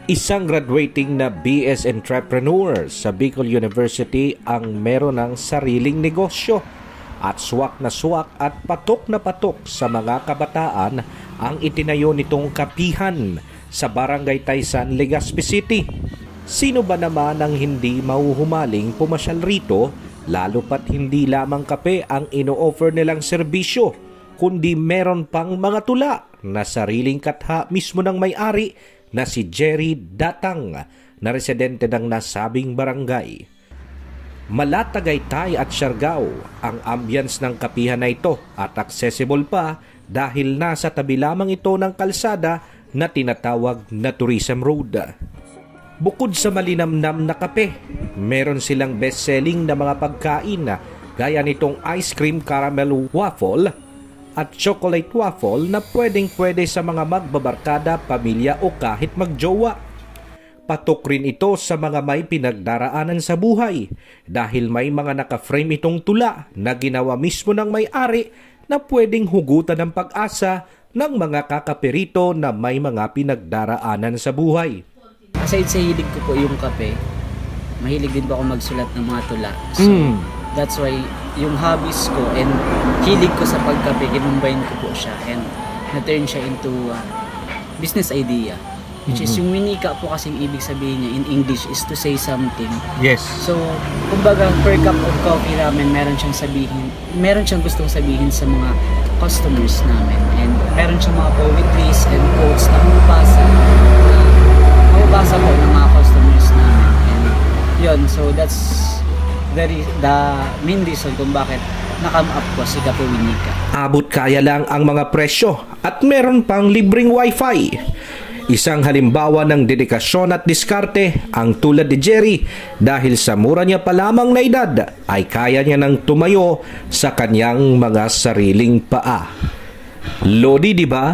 Isang graduating na BS entrepreneur sa Bicol University ang meron ng sariling negosyo at swak at patok na patok sa mga kabataan ang itinayo nitong kapihan sa Barangay Taysan, Legazpi City. Sino ba naman ang hindi mahuhumaling pumasyal rito, lalo pat hindi lamang kape ang ino-offer nilang serbisyo, kundi meron pang mga tula na sariling katha mismo ng may-ari na si Jerry Datang na residente ng nasabing barangay. Malatagaytay at Siargao ang ambience ng kapihan na ito at accessible pa dahil nasa tabi lamang ito ng kalsada na tinatawag na Tourism Road. Bukod sa malinamnam na kape, meron silang best-selling na mga pagkain gaya nitong ice cream caramel waffle at chocolate waffle na pwedeng-pwede sa mga magbabarkada, pamilya o kahit magjowa. Patok rin ito sa mga may pinagdaraanan sa buhay dahil may mga naka-frame itong tula na ginawa mismo ng may-ari na pwedeng hugutan ng pag-asa ng mga kakaperito na may mga pinagdaraanan sa buhay. Aside sa hilig ko po yung kape, mahilig din po ako magsulat ng mga tula. So, that's why yung hobbies ko and hilig ko sa pagkape, kinumbine ko po siya and na-turn siya into business idea. Which is yung winika po kasing ibig sabihin niya in English is to say something. Yes. So, kumbaga per cup of coffee namin, meron siyang gustong sabihin sa mga customers namin. And meron siyang mga poetries and quotes na mababasa po ng mga customers namin. And yun, so that's the main reason kung bakit na-come up ko si Kape Winika. Abot kaya lang ang mga presyo at meron pang libreng wifi. Isang halimbawa ng dedikasyon at diskarte ang tulad ni Jerry dahil sa mura niya pa lamang na edad ay kaya niya nang tumayo sa kanyang mga sariling paa. Lodi, di ba?